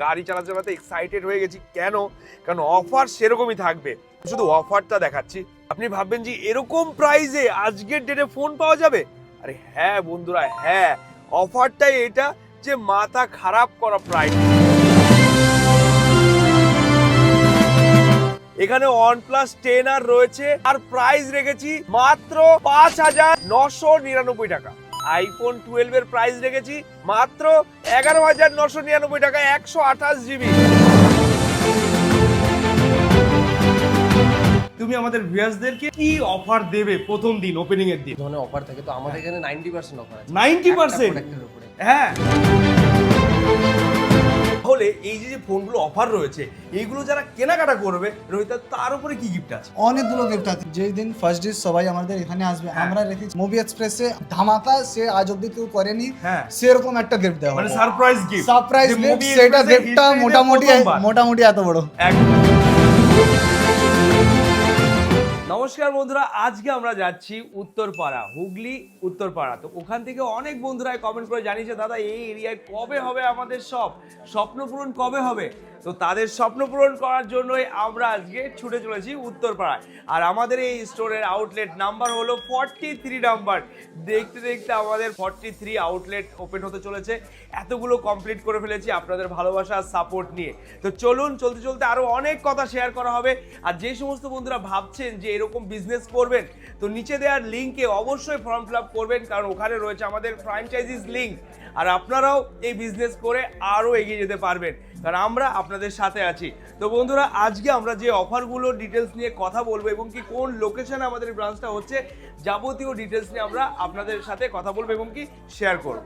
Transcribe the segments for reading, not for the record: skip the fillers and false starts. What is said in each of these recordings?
গাড়ি চালাতে চালাতে এক্সাইটেড হয়ে গেছি। কেন? কারণ অফার সেরকমই থাকবে। শুধু অফারটা দেখাচ্ছি। আপনি ভাববেন যে এরকম প্রাইসে আজকের ডেটে ফোন পাওয়া যাবে? আরে হ্যাঁ বন্ধুরা, হ্যাঁ, অফারটাই এটা যে মাথা খারাপ করা প্রাইস। এখানে OnePlus 10R রয়েছে আর প্রাইস রেখেছি মাত্র 5,999 টাকা। আইফোন 12 এর প্রাইস রেখেছি মাত্র 11,999 টাকা, 128 জিবি। তুমি আমাদের ভিউয়ার্সদেরকে কি অফার দেবে প্রথম দিন, ওপেনিং এর দিন? ধরনের অফার থাকে তো আমাদের এখানে 90% অফার আছে। 90%? প্রোডাক্টের উপরে। হ্যাঁ। তাহলে এই যে ফোনগুলো অফার রয়েছে, এইগুলো যারা কেনাকাটা করবে রোহিত, তার উপরে কি গিফট আছে? অনেকগুলো গিফট আছে। যেই দিন ফার্স্ট ডে সবাই আমাদের এখানে আসবে, আমরা রেখেছি মুভি এক্সপ্রেসে ধামাকা, সে আজ অব্দি কেউ করেনি, সেরকম একটা গিফট দেওয়া মানে সারপ্রাইজ গিফট। সারপ্রাইজ গিফট, সেটা গিফটটা মোটামুটি এত বড়। নমস্কার বন্ধুরা, আজকে আমরা যাচ্ছি উত্তরপাড়া, হুগলি উত্তরপাড়া। তো ওখান থেকে অনেক বন্ধুরা কমেন্ট করে জানিয়েছে, দাদা এই এরিয়ায় কবে হবে আমাদের স্বপ্ন পূরণ কবে হবে? তো তাদের স্বপ্ন পূরণ করার জন্যই আমরা আজকে ছুটে চলেছি উত্তরপাড়ায়। আর আমাদের এই স্টোরের আউটলেট নাম্বার হলো 43 নাম্বার। দেখতে দেখতে আমাদের 43 আউটলেট ওপেন হতে চলেছে। এতগুলো কমপ্লিট করে ফেলেছি আপনাদের ভালোবাসা আর সাপোর্ট নিয়ে। তো চলুন, চলতে চলতে আরও অনেক কথা শেয়ার করা হবে। আর যে সমস্ত বন্ধুরা ভাবছেন যে এরকম বিজনেস করবেন, তো নিচে দেওয়ার লিঙ্কে অবশ্যই ফর্ম ফিল আপ করবেন, কারণ ওখানে রয়েছে আমাদের ফ্র্যাঞ্চাইজিস লিঙ্ক। আর আপনারাও এই বিজনেস করে আরও এগিয়ে যেতে পারবেন, কারণ আমরা আপনাদের সাথে আছি। তো বন্ধুরা, আজকে আমরা যে অফারগুলোর ডিটেলস নিয়ে কথা বলবো এবং কি কোন লোকেশনে আমাদের ব্রাঞ্চটা হচ্ছে, যাবতীয় ডিটেলস নিয়ে আমরা আপনাদের সাথে কথা বলবো এবং কি শেয়ার করব।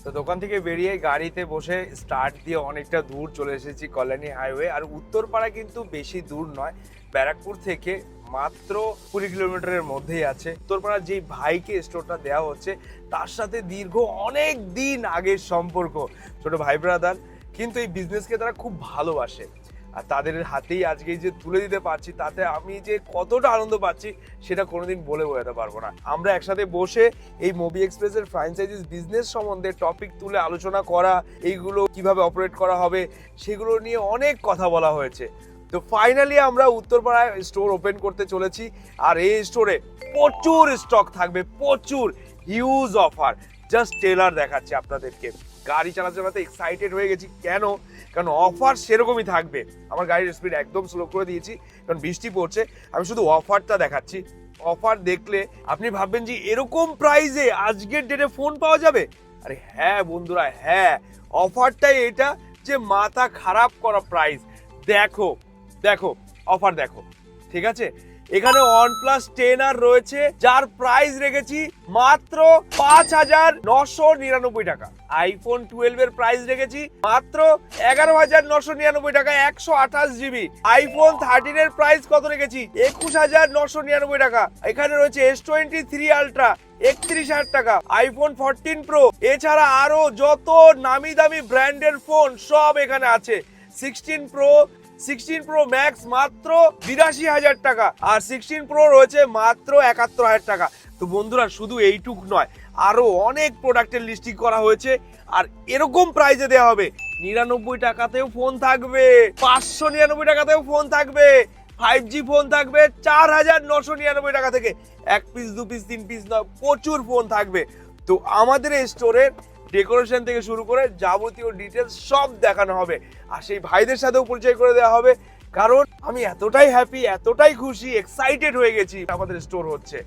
তো দোকান থেকে বেরিয়ে গাড়িতে বসে স্টার্ট দিয়ে অনেকটা দূর চলে এসেছি কল্যাণী হাইওয়ে। আর উত্তরপাড়া কিন্তু বেশি দূর নয়, ব্যারাকপুর থেকে মাত্র 20 কিলোমিটারের মধ্যেই আছে। উত্তরপাড়ার যেই ভাইকে স্টোরটা দেওয়া হচ্ছে, তার সাথে দীর্ঘ অনেক দিন আগের সম্পর্ক, ছোট ভাই ব্রাদার, কিন্তু এই বিজনেসকে তারা খুব ভালোবাসে। আর তাদের হাতেই আজকে যে তুলে দিতে পারছি, তাতে আমি যে কতটা আনন্দ পাচ্ছি সেটা কোনোদিন বলে বোঝাতে পারবো না। আমরা একসাথে বসে এই মুভি এক্সপ্রেসের ফ্র্যাঞ্চাইজিস বিজনেস সম্বন্ধে টপিক তুলে আলোচনা করা, এইগুলো কিভাবে অপারেট করা হবে সেগুলো নিয়ে অনেক কথা বলা হয়েছে। তো ফাইনালি আমরা উত্তরপাড়ায় স্টোর ওপেন করতে চলেছি। আর এই স্টোরে প্রচুর স্টক থাকবে, প্রচুর হিউজ অফার। জাস্ট ট্রেলার দেখাচ্ছি আপনাদেরকে। গাড়ি চালাতে চালাতে এক্সাইটেড হয়ে গেছি। কেন? কারণ অফার সেরকমই থাকবে। আমার গাড়ির স্পিড একদম স্লো করে দিয়েছি, কারণ বৃষ্টি পড়ছে। আমি শুধু অফারটা দেখাচ্ছি। অফার দেখলে আপনি ভাববেন যে এরকম প্রাইসে আজকের ডেটে ফোন পাওয়া যাবে? আরে হ্যাঁ বন্ধুরা, হ্যাঁ, অফারটাই এটা যে মাথা খারাপ করা প্রাইস। দেখো দেখো, অফার দেখো, ঠিক আছে? এখানে OnePlus 10R রয়েছে, যার প্রাইস রেখেছি মাত্র 5,999 টাকা। আইফোন 12 এর প্রাইস রেখেছি মাত্র 11,999 টাকা, 128 জিবি। আইফোন 13 এর প্রাইস কত রেখেছি? 21,999 টাকা। এখানে রয়েছে S23 আলট্রা, 31,000 টাকা। আইফোন 14 প্রো, এছাড়া আরো যত নামি দামি ব্র্যান্ডের ফোন সব এখানে আছে। 16 প্রো ম্যাক্স মাত্র 82,000 টাকা, আর 16 প্রো রয়েছে মাত্র 71,000 টাকা। তো বন্ধুরা, শুধু এইটুক নয়, আরো অনেক প্রোডাক্টের লিস্টিং করা হয়েছে। আর এরকম প্রাইসে দেওয়া হবে। 99 টাকাতেও ফোন থাকবে, 599 টাকাতেও ফোন থাকবে, 5G ফোন থাকবে 4,999 টাকা থেকে। 1 পিস 2 পিস 3 পিস নয়, প্রচুর ফোন থাকবে। তো আমাদের এই স্টোরের ডেকোরেশন থেকে শুরু করে যাবতীয় ডিটেলস সব দেখানো হবে। আর সেই ভাইদের সাথেও পরিচয় করে দেওয়া হবে, কারণ আমি এতটাই হ্যাপি, এতটাই খুশি, এক্সাইটেড হয়ে গেছি আমাদের স্টোর হচ্ছে।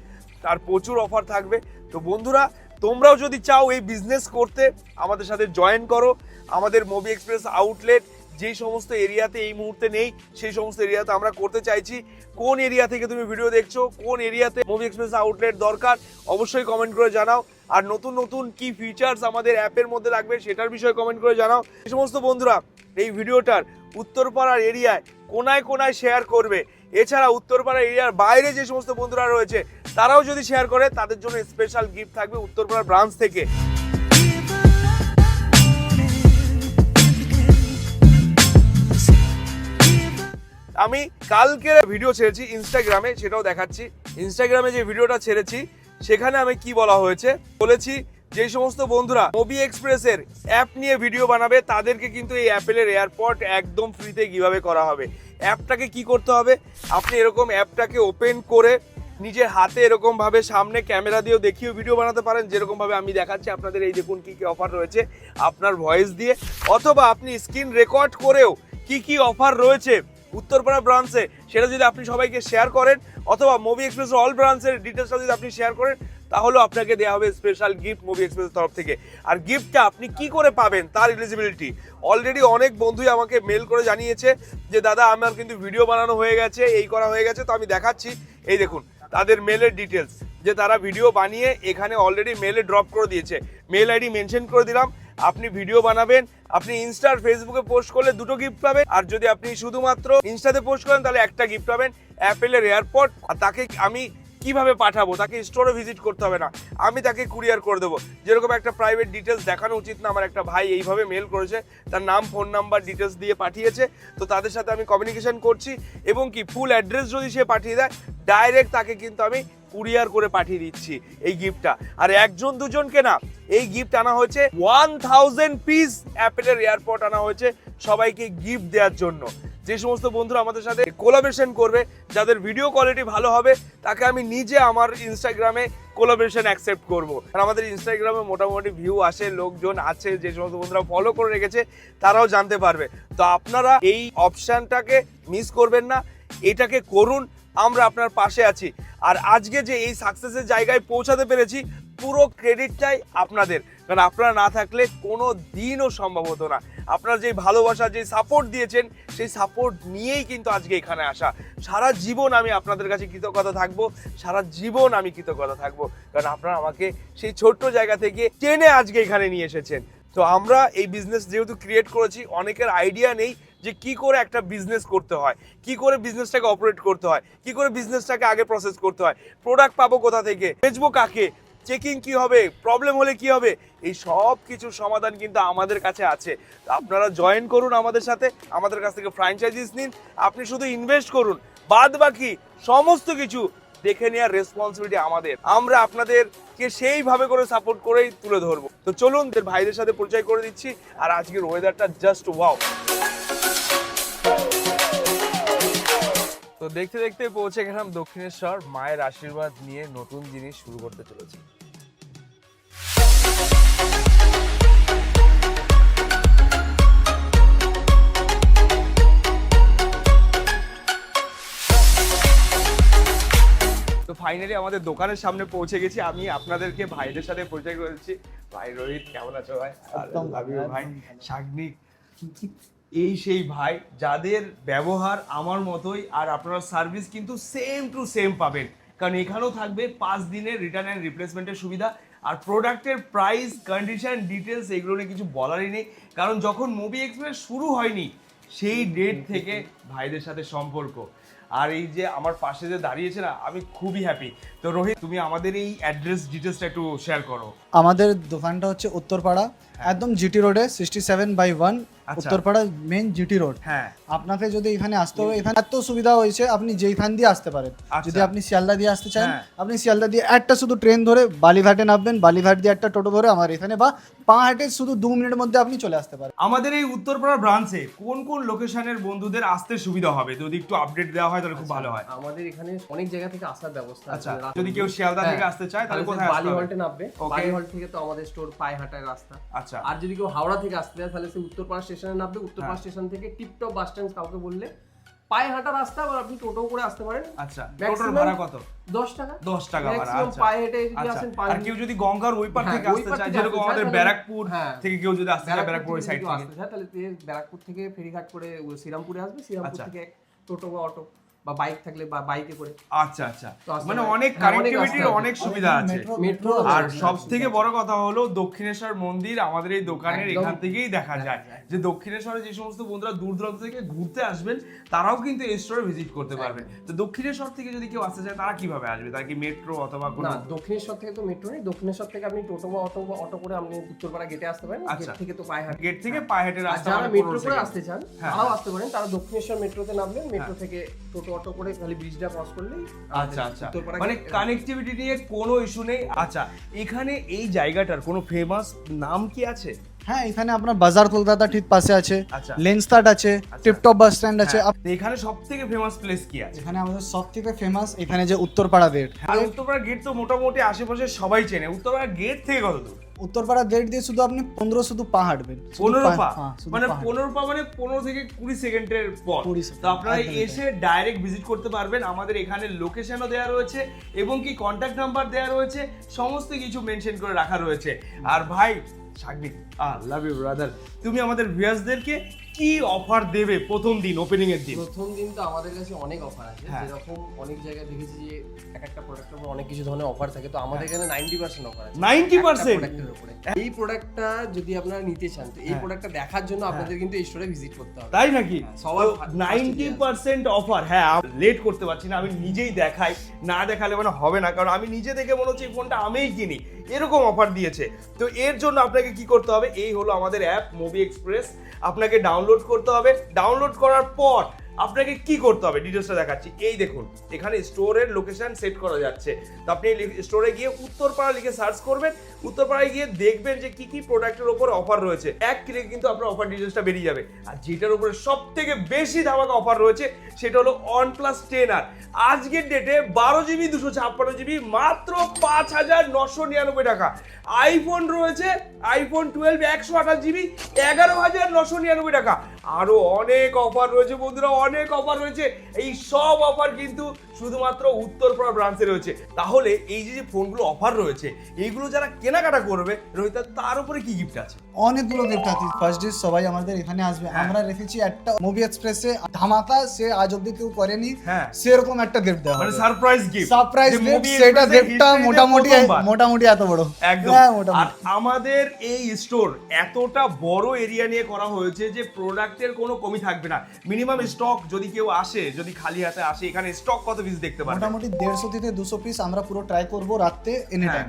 তার প্রচুর অফার থাকবে। তো বন্ধুরা, তোমরাও যদি চাও এই বিজনেস করতে, আমাদের সাথে জয়েন করো। আমাদের মুভি এক্সপ্রেস আউটলেট যেই সমস্ত এরিয়াতে এই মুহূর্তে নেই, সেই সমস্ত এরিয়াতে আমরা করতে চাইছি। কোন এরিয়া থেকে তুমি ভিডিও দেখছো, কোন এরিয়াতে মুভি এক্সপ্রেস আউটলেট দরকার, অবশ্যই কমেন্ট করে জানাও। আর নতুন নতুন কি ফিচার্স আমাদের অ্যাপের মধ্যে লাগবে সেটার বিষয়ে কমেন্ট করে জানাও। এই সমস্ত বন্ধুরা এই ভিডিওটার উত্তরপাড়ার এরিয়ায় কোনায় কোনায় শেয়ার করবে। এছাড়া উত্তরপাড়া এরিয়ার বাইরে যে সমস্ত বন্ধুরা রয়েছে, তারাও যদি শেয়ার করে, তাদের জন্য স্পেশাল গিফট থাকবে উত্তরপাড়ার ব্রাঞ্চ থেকে। আমি কালকে ভিডিও ছেড়েছি ইনস্টাগ্রামে, সেটাও দেখাচ্ছি। ইনস্টাগ্রামে যে ভিডিওটা ছেড়েছি, সেখানে আমি কি বলা হয়েছে বলেছি, যে সমস্ত বন্ধুরা মোবি এক্সপ্রেসের অ্যাপ নিয়ে ভিডিও বানাবে তাদেরকে কিন্তু এই অ্যাপেলের এয়ারপড একদম ফ্রিতে কিভাবে করা হবে। অ্যাপটাকে কি করতে হবে, আপনি এরকম অ্যাপটাকে ওপেন করে নিজের হাতে এরকম ভাবে সামনে ক্যামেরা দিয়েও দেখিয়েও ভিডিও বানাতে পারেন, যেরকম ভাবে আমি দেখাচ্ছি আপনাদের। এই দেখুন কি কি অফার রয়েছে আপনার ভয়েস দিয়ে, অথবা আপনি স্ক্রিন রেকর্ড করেও কি কি অফার রয়েছে উত্তরপাড়া ব্রাঞ্চে সেটা যদি আপনি সবাইকে শেয়ার করেন, অথবা মুভি এক্সপ্রেস অল ব্রাঞ্চের ডিটেলসটা যদি আপনি শেয়ার করেন, তাহলেও আপনাকে দেওয়া হবে স্পেশাল গিফট মুভি এক্সপ্রেসের তরফ থেকে। আর গিফটটা আপনি কি করে পাবেন তার এলিজিবিলিটি অলরেডি অনেক বন্ধুই আমাকে মেল করে জানিয়েছে যে দাদা আমার কিন্তু ভিডিও বানানো হয়ে গেছে, এই করা হয়ে গেছে। তো আমি দেখাচ্ছি, এই দেখুন তাদের মেলের ডিটেলস, যে তারা ভিডিও বানিয়ে এখানে অলরেডি মেলে ড্রপ করে দিয়েছে। মেল আইডি মেনশন করে দিলাম। আপনি ভিডিও বানাবেন, আপনি ইনস্টা আর ফেসবুকে পোস্ট করলে 2টো গিফট পাবেন, আর যদি আপনি শুধুমাত্র ইনস্টাতে পোস্ট করেন তাহলে একটা গিফট পাবেন অ্যাপেলের এয়ারপড। আর তাকে আমি কিভাবে পাঠাবো, তাকে স্টোরে ভিজিট করতে হবে না, আমি তাকে কুরিয়ার করে দেবো। যেরকম একটা প্রাইভেট ডিটেলস দেখানো উচিত না, আমার একটা ভাই এইভাবে মেল করেছে, তার নাম ফোন নাম্বার ডিটেলস দিয়ে পাঠিয়েছে, তো তাদের সাথে আমি কমিউনিকেশন করছি, এবং কি ফুল অ্যাড্রেস যদি সে পাঠিয়ে দেয় ডাইরেক্ট তাকে কিন্তু আমি কুরিয়ার করে পাঠিয়ে দিচ্ছি এই গিফটটা। আর একজন দুজনকে না, এই গিফট আনা হয়েছে 1000 পিস অ্যাপেলের এয়ারপড আনা হয়েছে সবাইকে গিফট দেওয়ার জন্য। যে সমস্ত বন্ধুরা আমাদের সাথে কোলাবরেশন করবে, যাদের ভিডিও কোয়ালিটি ভালো হবে, তাকে আমি নিজে আমার ইনস্টাগ্রামে কোলাবরেশন অ্যাকসেপ্ট করব। আর আমাদের ইনস্টাগ্রামে মোটামুটি ভিউ আসে, লোকজন আছে, যে সমস্ত বন্ধুরা ফলো করে রেখেছে তারাও জানতে পারবে। তো আপনারা এই অপশানটাকে মিস করবেন না, এটাকে করুন, আমরা আপনার পাশে আছি। আর আজকে যে এই সাকসেসের জায়গায় পৌঁছাতে পেরেছি, পুরো ক্রেডিটটাই আপনাদের, কারণ আপনারা না থাকলে কোনো দিনও সম্ভব হতো না। আপনারা যে ভালোবাসা, যে সাপোর্ট দিয়েছেন, সেই সাপোর্ট নিয়েই কিন্তু আজকে এখানে আসা। সারা জীবন আমি আপনাদের কাছে কৃতজ্ঞতা থাকবো, সারা জীবন আমি কৃতজ্ঞতা থাকবো, কারণ আপনারা আমাকে সেই ছোট্ট জায়গা থেকে টেনে আজকে এখানে নিয়ে এসেছেন। তো আমরা এই বিজনেস যেহেতু ক্রিয়েট করেছি, অনেকের আইডিয়া নেই যে কি করে একটা বিজনেস করতে হয়, কি করে বিজনেসটাকে অপারেট করতে হয়, কি করে বিজনেসটাকে আগে প্রসেস করতে হয়, প্রোডাক্ট পাবো কোথা থেকে, বেচবো কাকে, চেকিং কি হবে, প্রবলেম হলে কি হবে, এই সব কিছুর সমাধান কিন্তু আমাদের কাছে আছে। তো আপনারা জয়েন করুন আমাদের সাথে, আমাদের কাছ থেকে ফ্র্যাঞ্চাইজিস নিন, আপনি শুধু ইনভেস্ট করুন, বাদ বাকি সমস্ত কিছু দেখে নেওয়ার রেসপন্সিবিলিটি আমাদের। আমরা আপনাদেরকে সেইভাবে করে সাপোর্ট করেই তুলে ধরবো। তো চলুন ভাইদের সাথে পরিচয় করে দিচ্ছি। আর আজকের ওয়েদারটা জাস্ট ওয়াও। তো দেখতে দেখতে পৌঁছে গেলাম দক্ষিণেশ্বর, মায়ের আশীর্বাদ নিয়ে নতুন জিনিস শুরু করতে চলেছি। তো ফাইনালি আমাদের দোকানের সামনে পৌঁছে গেছি। আমি আপনাদেরকে ভাইদের সাথে পরিচয় করে দিচ্ছি। ভাই রোহিত, কেমন আছো ভাই? ভাই শাগনিক, এই সেই ভাই যাদের ব্যবহার আমার মতোই, আর আপনার সার্ভিস কিন্তু সেম টু সেম পাবেন, কারণ এখানেও থাকবে 5 দিনের রিটার্ন অ্যান্ড রিপ্লেসমেন্টের সুবিধা। আর প্রোডাক্টের প্রাইস, কন্ডিশন, ডিটেলস এগুলো নিয়ে কিছু বলারই নেই, কারণ যখন মুভি এক্সপ্রেস শুরু হয়নি সেই ডেট থেকে ভাইদের সাথে সম্পর্ক। আর এই যে আমার পাশে যে দাঁড়িয়েছে না, আমি খুবই হ্যাপি। তো রোহিত, তুমি আমাদের এই অ্যাড্রেস ডিটেলসটা একটু শেয়ার করো। আমাদের দোকানটা হচ্ছে উত্তরপাড়া, একদম জিটি রোডে 67/1 উত্তরপাড়া মেন জিটি রোড। হ্যাঁ, আপনাকে যদি এখানে আসতে হবে, এখানে এত সুবিধা হয়েছে, আপনি যেইখান দিয়ে আসতে পারেন। যদি আপনি শিয়ালদা দিয়ে আসতে চান, আপনি শিয়ালদা দিয়ে একটা শুধু ট্রেন ধরে বালিঘাটে নামবেন, বালিঘাট দিয়ে একটা টোটো ধরে আমার এখানে, বা পা হেঁটে শুধু 2 মিনিটের মধ্যে আপনি চলে আসতে পারেন। আমাদের এই উত্তরপাড়া ব্রাঞ্চে কোন কোন লোকেশনের বন্ধুদের আসতে সুবিধা হবে যদি একটু আপডেট দেওয়া হয় তাহলে খুব ভালো হয়। আমাদের এখানে অনেক জায়গা থেকে আসার ব্যবস্থা আছে। যদি কেউ শিয়ালদা থেকে আসতে চায় তাহলে কোথায় আসতে হবে? বালিহলটে নামবে, বালিহল থেকে তো আমাদের স্টোর পায়ে হাঁটার রাস্তা। আচ্ছা, আর যদি কেউ হাওড়া থেকে আসতে চায় তাহলে সে উত্তরপাড়া স্টেশনে নামবে, উত্তরপাড়া স্টেশন থেকে টিপটপ বাস স্ট্যান্ড কাউকে বললে পায়ে হাঁটা রাস্তা, আর আপনি টোটো করে আসতে পারেন। আচ্ছা, টোটোর ভাড়া কত? 10 টাকা। 10 টাকা ভাড়া। আচ্ছা, পায়ে হেঁটে যদি আসেন। আর কেউ যদি গঙ্গার ওই পার থেকে আসতে চায়, যেরকম আমাদের ব্যারাকপুর থেকে কেউ যদি আসতে চায়, ব্যারাকপুর ওই সাইড থেকে আসতে চায়, তাহলে ব্যারাকপুর থেকে ফেরিঘাট করে শ্রীরামপুরে আসবে, শ্রীরামপুর থেকে টোটো বা অটো বা বাইক থাকলে বা বাইকে করে। আচ্ছা আচ্ছা, মানে অনেক কানেক্টিভিটির অনেক সুবিধা আছে। মেট্রো। আর সবথেকে বড় কথা হলো দক্ষিণেশ্বর মন্দির আমাদের এই দোকানের এখান থেকেই দেখা যায়। যে দক্ষিণেশ্বরে যে সমস্ত বন্ধুরা দূর দূরান্ত থেকে ঘুরতে আসবেন তারাও কিন্তু এই স্টোরে ভিজিট করতে পারবেন। তো দক্ষিণেশ্বর থেকে যদি কেউ আসতে চায় তারা কিভাবে আসবে? তারা কি মেট্রো অথবা কোনো? না, দক্ষিণেশ্বর থেকে তো মেট্রো নেই। দক্ষিণেশ্বর থেকে আপনি টোটো বা অটো করে আপনি উত্তরপাড়া গেটে আসতে পারেন। গেট থেকে তো পায়ে হাঁটা, গেট থেকে পায়ে হেঁটে রাস্তা। যারা মেট্রো করে আসতে চান তারাও আসতে পারেন। তারা দক্ষিণেশ্বর মেট্রোতে নামবেন, মেট্রো থেকে টোটো অটো করে খালি ব্রিজটা ক্রস করলেই আচ্ছা আচ্ছা, উত্তরপাড়া মানে গিয়ে- কানেক্টিভিটি নিয়ে কোনো ইস্যু নেই। আচ্ছা, এখানে এই জায়গাটার কোনো ফেমাস নাম কি আছে? হ্যাঁ, এখানে আপনার বাজার কলকাতা ঠিক পাশে আছে, আচ্ছা। লেন্সকার্ট আছে, টিপটপ বাস স্ট্যান্ড আছে। হ্যাঁ, তো এখানে সব থেকে ফেমাস প্লেস কি আছে? এখানে আমাদের সব থেকে ফেমাস এখানে যে উত্তরপাড়া গেট। আর উত্তরপাড়া গেট তো মোটামুটি আশেপাশে সবাই চেনে। উত্তরপাড়া গেট থেকে কত দূর? উত্তরপাড়া গেট দিয়ে শুধু আপনি 15 শুধু পা হাঁটবেন, শুধু 15 পা, হ্যাঁ, শুধু মানে পা হাঁটবেন। 15 পা মানে 15 থেকে 20 সেকেন্ডের পর। 20 সেকেন্ড, তো আপনারা একদম এসে ডাইরেক্ট ভিজিট করতে পারবেন। আমাদের এখানে লোকেশনও দেওয়া রয়েছে এবং কি কন্ট্যাক্ট নাম্বার দেওয়া রয়েছে, সমস্ত কিছু মেনশন করে রাখা রয়েছে। আর ভাই সাগনিক, লাভ ইউ ব্রাদার, তুমি আমাদের ভিউয়ার্সদেরকে কি অফার দেবে প্রথম দিন, ওপেনিং এর দিন? প্রথম দিন তো আমাদের কাছে অনেক অফার আছে, হ্যাঁ। যেরকম অনেক জায়গায় দেখেছি যে এক একটা প্রোডাক্টের উপর অনেক কিছু ধরনের অফার থাকে, তো আমাদের এখানে 90% অফার আছে 90%? প্রোডাক্টের উপরে। এই প্রোডাক্টটা যদি আপনারা নিতে চান তো এই হ্যাঁ। প্রোডাক্টটা দেখার জন্য আপনাদের কিন্তু এই স্টোরে ভিজিট করতে হবে। তাই নাকি? সবার 90% অফার। হ্যাঁ, লেট করতে পারছি না, আমি নিজেই দেখাই, না দেখালে মানে হবে না, কারণ আমি নিজে দেখে মনে হচ্ছে এই ফোনটা আমিই কিনি, এরকম অফার দিয়েছে। তো এর জন্য আপনাকে কি করতে হবে? এই হলো আমাদের অ্যাপ মুভি এক্সপ্রেস, আপনাকে ডাউনলোড করতে হবে। ডাউনলোড করার পর আপনাকে কি করতে হবে ডিটেলসটা দেখাচ্ছি। এই দেখুন, এখানে স্টোরের লোকেশন সেট করা যাচ্ছে। তো আপনি স্টোরে গিয়ে উত্তরপাড়া লিখে সার্চ করবেন, উত্তরপাড়ায় গিয়ে দেখবেন যে কি কি প্রোডাক্টের উপর অফার রয়েছে। এক ক্লিকে কিন্তু আপনার অফার ডিটেলসটা বেরিয়ে যাবে। আর যেটার উপরে সব থেকে বেশি ধামাকা অফার রয়েছে সেটা হলো OnePlus 10R। আজকের ডেটে 12GB 256GB মাত্র 5,999 টাকা। আইফোন রয়েছে, আইফোন 12 128GB 11,999 টাকা। আরো অনেক অফার রয়েছে বন্ধুরা, অনেক অফার রয়েছে। এই সব অফার কিন্তু শুধুমাত্র উত্তরপাড়া ব্রাঞ্চে রয়েছে। তাহলে এই যে যে ফোনগুলো অফার রয়েছে, এইগুলো যারা কেনাকাটা করবে রোহিত, তার উপরে কি গিফট আছে? অনেকগুলো গিফট আছে। ফার্স্ট ডে সবাই আমাদের এখানে আসবে, হ্যাঁ। আমরা রেখেছি একটা মুভি এক্সপ্রেসে ধামাকা, সে আজ অব্দি কেউ করেনি, হ্যাঁ। সেরকম একটা গিফট দেওয়া মানে হবে। সারপ্রাইজ গিফট, সারপ্রাইজ গিফট, সেটা গিফটটা মোটামুটি এত বড়। একদম। হ্যাঁ, আর মোটামুটি। আমাদের এই স্টোর এতটা বড় এরিয়া নিয়ে করা হয়েছে যে প্রোডাক্টের কোনো কমি থাকবে না। মিনিমাম স্টক যদি কেউ আসে, যদি খালি হাতে আসে, এখানে স্টক কত পিস দেখতে পারবে? মোটামুটি 150 থেকে 200 পিস আমরা পুরো ট্রাই করব রাতে এনি টাইম।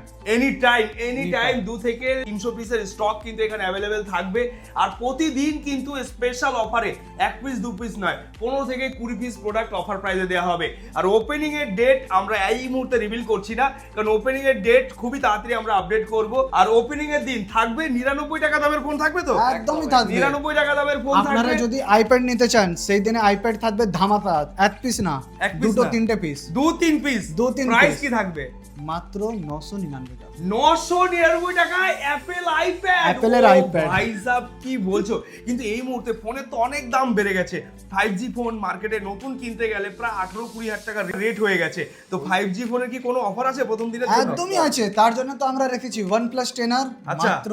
এনি টাইম 2 থেকে 300 পিসের স্টক কিন্তু এখানে অ্যাভেলেবেল থাকবে। আর প্রতিদিন কিন্তু স্পেশাল অফারে 1 পিস 2 পিস নয়, 15 থেকে 20 পিস প্রোডাক্ট অফার প্রাইসে দেওয়া হবে। আর ওপেনিং এর ডেট আমরা এই মুহূর্তে রিভিল করছি না, কারণ ওপেনিং এর ডেট খুবই তাড়াতাড়ি আমরা আপডেট করব। আর ওপেনিং এর দিন থাকবে 99 টাকা দামের ফোন থাকবে তো? একদমই থাকবে। 99 টাকা দামের ফোন থাকবে। আপনারা যদি আইপ্যাড নিতে চান সেই দিনে আইপ্যাড থাকবে ধামাকা, এক পিস না, এক piece দুটো না। 3টে পিস, 2-3 পিস। 2-3 price piece। কি থাকবে? মাত্র 999 টাকা। 999 টাকায় অ্যাপেল আইপ্যাড। অ্যাপেলের iPad। ভাই সাব কি বলছো? কিন্তু এই মুহূর্তে ফোনের তো অনেক দাম বেড়ে গেছে। 5G ফোন মার্কেটে নতুন কিনতে গেলে প্রায় 18-20 হাজার টাকা রেট হয়ে গেছে। তো 5G ফোনের কি কোনো অফার আছে প্রথম দিনের জন্য? একদমই আছে, তার জন্য তো আমরা রেখেছি OnePlus 10R আচ্ছা। মাত্র।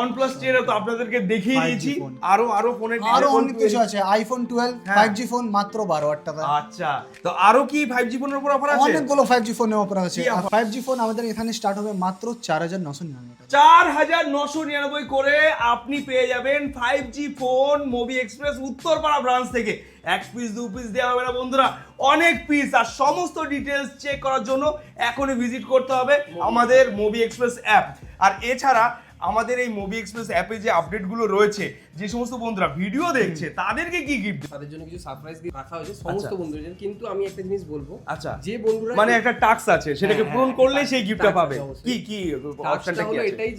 OnePlus 10 তো আপনাদেরকে দেখিয়ে 5G দিয়েছি। ফোন। আরো ফোনের আরো অনেক কিছু আছে, আইফোন 12 হ্যাঁ। 5G ফোন মাত্র 12,000 টাকা। আচ্ছা, তো আরো কি 5G ফোনের উপর অফার আছে? অনেকগুলো 5G ফোনের অফার আছে। কি আর offer? 5G ফোন আমাদের এখানে স্টার্ট হবে মাত্র 4,999 টাকা। 4,999 করে আপনি পেয়ে যাবেন 5G phone movie express Uttarpara branch থেকে। 1 পিস 2 পিস দেওয়া হবে না বন্ধুরা, অনেক পিস। আর সমস্ত ডিটেলস চেক করার জন্য এখনই ভিজিট করতে হবে আমাদের মুভি এক্সপ্রেস অ্যাপ। আর এছাড়া আমাদের এই মুভি এক্সপ্রেস অ্যাপে যে আপডেটগুলো রয়েছে, যে সমস্ত বন্ধুরা ভিডিও দেখছে তাদেরকে কি গিফট? তাদের জন্য কিছু সারপ্রাইজ গিফট রাখা হয়েছে সমস্ত বন্ধুদের জন্য। কিন্তু আমি একটা জিনিস বলবো, আচ্ছা, যে বন্ধুরা মানে একটা টাস্ক আছে, সেটাকে হ্যাঁ, পূরণ হ্যাঁ, করলেই task সেই গিফটটা আছে পাবে। অবশ্যই। কি টাস্কটা অপশনটা কি হলো আছে? এটাই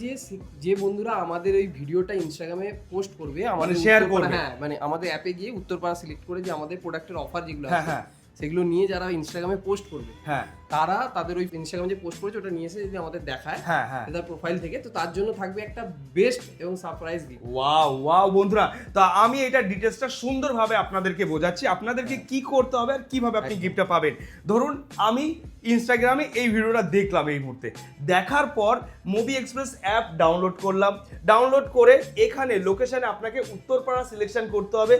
যে বন্ধুরা আমাদের এই ভিডিওটা ইনস্টাগ্রামে পোস্ট করবে, আমাদের share উত্তরপাড়া- করবে। হ্যাঁ, মানে আমাদের অ্যাপে গিয়ে উত্তরপাড়া সিলেক্ট করে যে আমাদের প্রোডাক্টের অফার যেগুলো হ্যাঁ, আছে হ্যাঁ। সেগুলো নিয়ে যারা ইনস্টাগ্রামে পোস্ট করবে, হ্যাঁ তারা তাদের ওই ইনস্টাগ্রামে যে পোস্ট করেছে ওটা নিয়ে এসে যদি আমাদের দেখায় হ্যাঁ হ্যাঁ। তাদের প্রোফাইল থেকে, তো তার জন্য থাকবে একটা বেস্ট এবং সারপ্রাইজ গিফট। ওয়াও বন্ধুরা, তা আমি এটা ডিটেলসটা সুন্দরভাবে আপনাদেরকে বোঝাচ্ছি, আপনাদেরকে কি করতে হবে আর কিভাবে আপনি গিফটটা পাবেন। ধরুন আমি ইনস্টাগ্রামে এই ভিডিওটা দেখলাম, এই মুহূর্তে দেখার পর মুভি এক্সপ্রেস অ্যাপ ডাউনলোড করলাম। ডাউনলোড করে এখানে লোকেশনে আপনাকে উত্তরপাড়া সিলেকশন করতে হবে।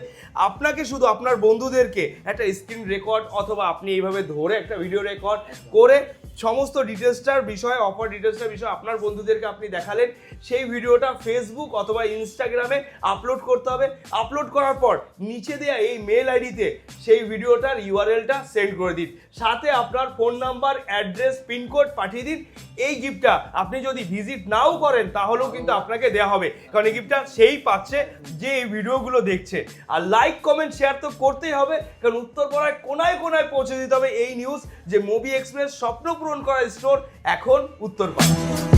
আপনাকে শুধু আপনার বন্ধুদেরকে একটা স্ক্রিন রেকর্ড অথবা আপনি এইভাবে ধরে একটা ভিডিও রেকর্ড করে সমস্ত ডিটেলসটার বিষয়ে, অফার ডিটেলসটার বিষয়ে আপনার বন্ধুদেরকে আপনি দেখালেন। সেই ভিডিওটা ফেসবুক অথবা ইনস্টাগ্রামে আপলোড করতে হবে। আপলোড করার পর নিচে দেওয়া এই মেল আইডিতে সেই ভিডিওটার ইউআরএলটা সেন্ড করে দিন, সাথে আপনার ফোন নাম্বার, অ্যাড্রেস, পিনকোড পাঠিয়ে দিন। এই গিফটটা আপনি যদি ভিজিট নাও করেন তাহলেও কিন্তু আপনাকে দেওয়া হবে, কারণ এই গিফটটা সেই পাচ্ছে যে এই ভিডিওগুলো দেখছে। আর লাইক, কমেন্ট, শেয়ার তো করতেই হবে, কারণ উত্তরপাড়ায় কোনায় কোনায় পৌঁছে দিতে হবে এই নিউজ যে মুভি এক্সপ্রেস স্বপ্ন পূরণ করা স্টোর এখন উত্তরপাড়া।